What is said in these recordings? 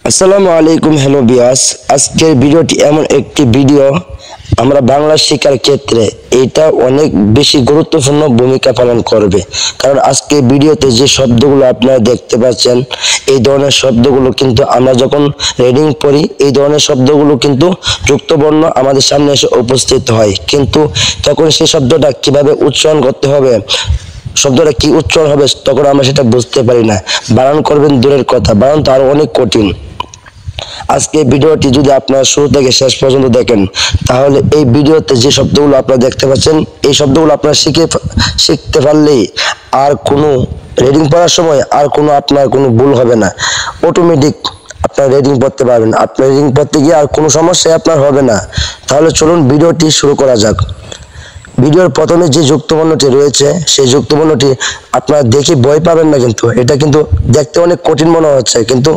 আসসালামু আলাইকুম। হ্যালো বিয়াস, আজকের ভিডিওটি এমন একটি ভিডিও আমরা বাংলা শেখার ক্ষেত্রে এটা অনেক বেশি গুরুত্বপূর্ণ ভূমিকা পালন করবে। কারণ আজকে ভিডিওতে যে শব্দগুলো আপনারা দেখতে পাচ্ছেন, এই ধরনের শব্দগুলো কিন্তু আমরা যখন রিডিং পড়ি, এই ধরনের শব্দগুলো কিন্তু যুক্তবর্ণ আমাদের সামনে এসে উপস্থিত হয়, কিন্তু তখন সেই শব্দটা কিভাবে উচ্চারণ করতে হবে, শব্দটা কি উচ্চারণ হবে, তখন আমরা সেটা বুঝতে পারি না। বানান করবেন দূরের কথা, বানান তো আরো অনেক কঠিন। আজকে ভিডিওটি যদি আপনারা শুরু থেকে শেষ পর্যন্ত দেখেন, তাহলে এই ভিডিওতে যে শব্দগুলো আপনারা দেখতে পাচ্ছেন, এই শব্দগুলো আপনারা শিখতে পারলেই আর কোনো রিডিং পড়ার সময় আর আপনার কোনো ভুল হবে না। অটোমেটিক আপনার রিডিং পড়তে পারবেন। আপনার রিডিং পড়তে গিয়ে আর কোনো সমস্যা আপনার হবে না। তাহলে চলুন ভিডিওটি শুরু করা যাক। ভিডিওর প্রথমে যে যুক্তবর্ণটি রয়েছে, সেই যুক্তবর্ণটি আপনারা দেখে ভয় পাবেন না, কিন্তু এটা কিন্তু দেখতে অনেক কঠিন মনে হচ্ছে, কিন্তু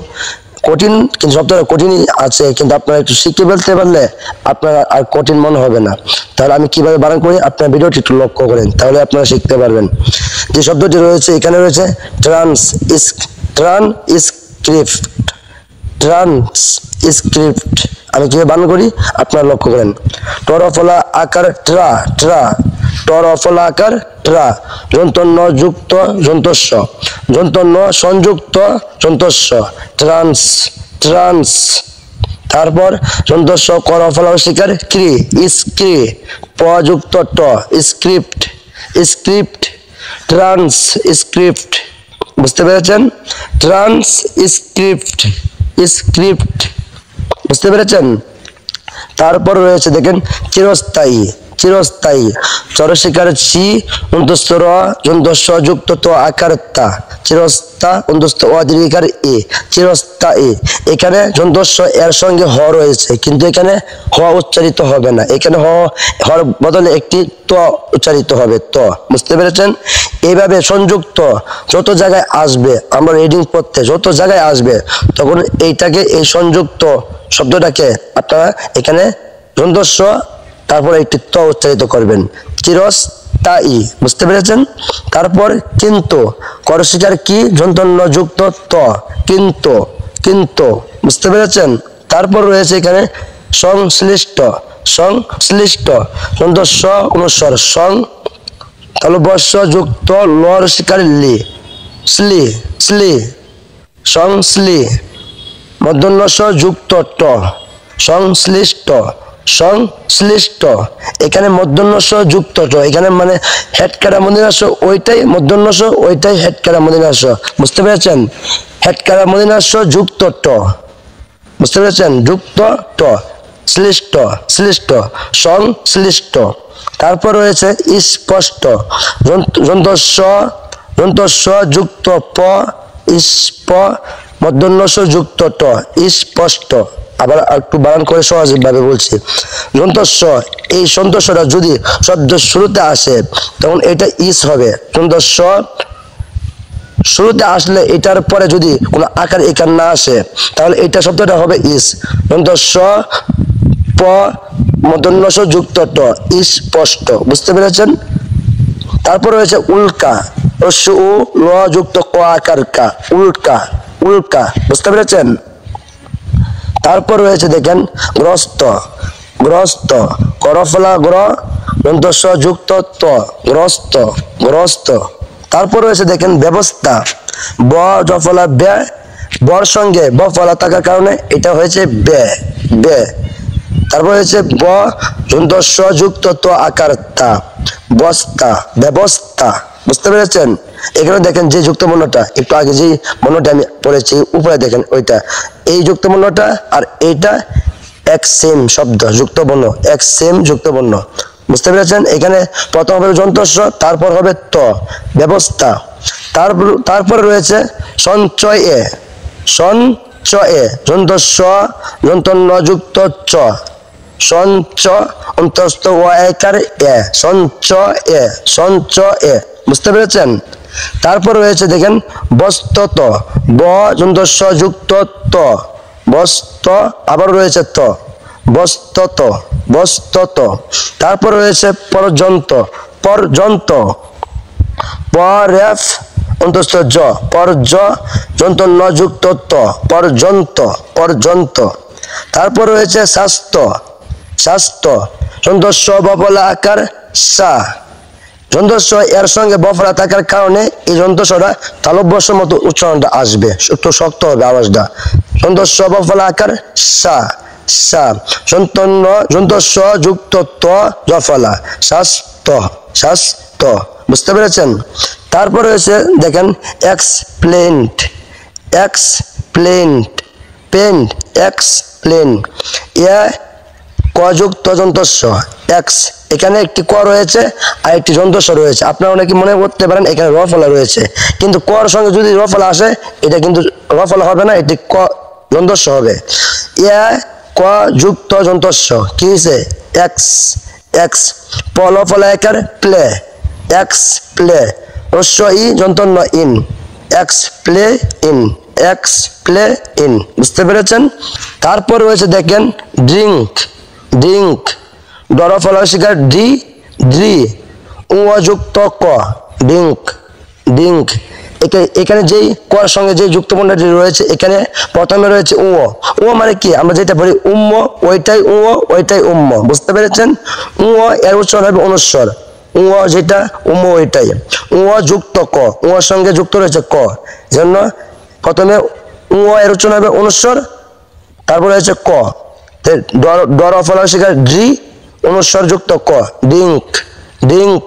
শব্দটা কঠিনই আছে, কিন্তু আপনারা একটু শিখে ফেলতে পারলে আপনার আর কঠিন মনে হবে না। তাহলে আমি কিভাবে বানান করি আপনার ভিডিওটি একটু লক্ষ্য করেন, তাহলে আপনারা শিখতে পারবেন। যে শব্দটি রয়েছে এখানে রয়েছে ট্রান্সক্রিপ্ট। আমি কিভাবে বানান করি আপনারা লক্ষ্য করেন। টরফলা আকার ট্রা ট্রা, টরফলা আকার ট্রা, যন্তন্য যুক্ত যন্তস্ব, যন্তন্য সংযুক্ত যন্তস্ব, ট্রান্স ট্রান্স। তারপর যন্তস্ব করফলা শিকার ক্রি, স্ক্রি, পযুক্ত ট, স্ক্রিপ্ট স্ক্রিপ্ট, ট্রান্স স্ক্রিপ্ট। বুঝতে পেরেছেন? ট্রান্স স্ক্রিপ্ট স্ক্রিপ্ট, বুঝতে পেরেছেন? তারপর রয়েছে দেখেন চিরস্থায়ী, চিরস্থায়ী, চরশিকার চি অন্তস্থ র যন্তস্ব যুক্ত ত আকার তা, চিরস্তা অন্তস্থ অ দীর্ঘিকার এ, চিরস্থায়ী। এখানে যন্তস্ব এর সঙ্গে হ রয়েছে, কিন্তু এখানে হ উচ্চারিত হবে না, এখানে হর বদলে একটি ত উচ্চারিত হবে, ত। বুঝতে পেরেছেন? এইভাবে সংযুক্ত যত জায়গায় আসবে, আমরা রিডিং পড়তে যত জায়গায় আসবে, তখন এইটাকে, এই সংযুক্ত শব্দটাকে আপনারা এখানে যন্তস্ব তারপরে একটি ত উচ্চারিত করবেন, চিরস্থায়ী। বুঝতে পেরেছেন? তারপর কিন্তু করশিকার কি যন্তন্য যুক্ত ত, কিন্তু কিন্তু। বুঝতে পেরেছেন? তারপর রয়েছে এখানে সংশ্লিষ্ট, সংশ্লিষ্ট, যন্তস্ব অনুস্বর সং, তালব্য যুক্ত লর শিকার লি, স্লি স্লি, সংশ্লি, মূর্ধন্য স যুক্ত ট, সংশ্লিষ্ট সংশ্লিষ্ট। এখানে মূর্ধন্য স যুক্ত ট, এখানে মানে হেডকারা মদিনাস ওইটাই মূর্ধন্য স, ওইটাই হেডকারা মদিনাস। বুঝতে পেরেছেন? হেডকারা মদিনাস যুক্ত ট, বুঝতে পেরেছেন? যুক্ত ট, শ্লিষ্ট শ্লিষ্ট, সংশ্লিষ্ট। তারপর রয়েছে স্পষ্ট, যন্তস্ব যুক্ত প, স্প, মূর্ধন্য স যুক্ত ট, স্পষ্ট। আবার একটু বানান করে সহজভাবে বলছি। যন্তস্ব, এই সন্তস্বটা যদি শব্দ শুরুতে আসে, তখন এটা ইস হবে। যন্তস্ব শুরুতে আসলে এটার পরে যদি কোনো আকার একার না আসে, তাহলে এটা শব্দটা হবে ইস। যন্তস্ব প, মূর্ধন্য স যুক্ত ট, স্পষ্ট। বুঝতে পেরেছেন? তারপর রয়েছে উল্কা, উ ল যুক্ত ক আকার কা, উল্কা উল্কা। বুঝতে পেরেছেন? তারপর রয়েছে দেখেন গ্রস্ত, গ্রস্ত, করফলা গ্র যন্তস্ব যুক্ত ত, গ্রস্ত গ্রস্ত। তারপর রয়েছে দেখেন ব্যবস্থা, ব জফলা বে, বর সঙ্গে ব ফলা থাকার কারণে এটা হয়েছে বে বে। তারপর হয়েছে ব যন্তস্ব যুক্ত ত আকার তা, বস্তা ব্যবস্থা। বুঝতে পেরেছেন? এখানে দেখেন যে যুক্তবর্ণটা একটু আগে যে বর্ণটা আমি পড়েছি উপরে দেখেন, ওইটা এই যুক্তবর্ণটা আর এইটা এক সেম শব্দ, যুক্তবর্ণ এক সেম যুক্তবর্ণ। বুঝতে পেরেছেন? এখানে প্রথম হবে যন্তস্ব, তারপর হবে ত, ব্যবস্থা। তারপরে রয়েছে সঞ্চয়ে, সঞ্চয়ে, যন্তস্ব যন্তন্য যুক্ত চ, সঞ্চ অন্তস্থ ও একার এ, সঞ্চয়ে সঞ্চয়ে। বুঝতে পেরেছেন? তারপর রয়েছে দেখেন বস্তত, ব যন্তস্ব যুক্ত ত, বস্ত, আবার রয়েছে ত, বস্তত বস্তত। তারপর রয়েছে পর্যন্ত, পর্যন্ত, প রেফ অন্তস্থ জ পর্য যন্ত ন যুক্ত ত পর্যন্ত পর্যন্ত। তারপর রয়েছে স্বাস্থ্য স্বাস্থ্য যন্তস্ব বফলা আকার সা যন্তস্ব এর সঙ্গে বফলা থাকার কারণে এই যন্তস্বটা তালব্যস্যর মতো উচ্চারণটা আসবে, একটু শক্ত হবে আওয়াজটা। যন্তস্ব বফলা আকার সা সা যন্তন্য যন্তস্ব যুক্ত ত জফলা স্বাস্থ্য স্বাস্থ্য। বুঝতে পেরেছেন? তারপর রয়েছে দেখেন এক্সপ্লেন্ট এক্সপ্লেন্ট পেন্ট এক্সপ্লেন এ কযুক্ত যন্তস্ব এক্স, এখানে একটি ক রয়েছে আর একটি যন্তস্ব রয়েছে। আপনারা অনেকে মনে করতে পারেন এখানে র ফলা রয়েছে, কিন্তু কর সঙ্গে যদি র ফলা আসে এটা কিন্তু র ফলা হবে না, এটি ক যন্তস্ব হবে। এ ক যুক্ত যন্তস্ব কি হয়েছে? এক্স এক্স পল ফলা একার প্লে এক্স প্লে রস্য ই যন্তন্য ইন এক্স প্লে ইন এক্স প্লে ইন। বুঝতে পেরেছেন? তারপর রয়েছে দেখেন ড্রিঙ্ক ড্রিঙ্ক ডর ফলা শিকার ডি ড্রি যুক্ত ক ড্রিঙ্ক ড্রিঙ্ক। এখানে যেই কর সঙ্গে যে যুক্ত পণ্যটি রয়েছে এখানে প্রথমে রয়েছে উ মানে কি আমরা যেটা বলি উম্ম ওইটাই ওইটাই উম্ম। বুঝতে পেরেছেন? এর উচ্চারণ হবে অনুস্বর, যেটা উম্ম ওইটাই যুক্ত ক সঙ্গে যুক্ত রয়েছে ক, জন্য প্রথমে এর উচ্চারণ হবে অনুস্বর, তারপরে হচ্ছে ক ডর ফলা শিকার ড্রি অনুস্বর যুক্ত ক ডিঙ্ক ডিঙ্ক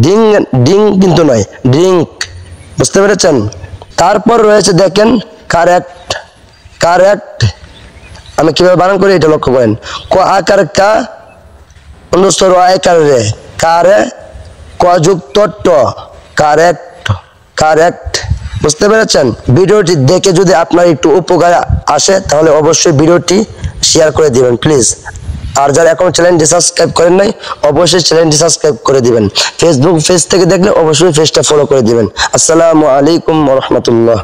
ডিং ডিং কিন্তু নয় ড্রিঙ্ক। বুঝতে পেরেছেন? তারপর রয়েছে দেখেন কারেক্ট কারেক্ট, আমি কিভাবে বানান করি এটা লক্ষ্য করেন। ক আকার কা অনুস্বর আকার রে কারে ক যুক্ত ট কারেক্ট কারেক্ট। বুঝতে পেরেছেন? ভিডিওটি দেখে যদি আপনার একটু উপকার আসে তাহলে অবশ্যই ভিডিওটি শেয়ার করে দিবেন প্লিজ। আর যারা এখন চ্যানেলটি সাবস্ক্রাইব করেন নাই অবশ্যই চ্যানেলটি সাবস্ক্রাইব করে দিবেন। ফেসবুক পেজ থেকে দেখলে অবশ্যই পেজটা ফলো করে দিবেন। আসসালামু আলাইকুম ওয়া রাহমাতুল্লাহ।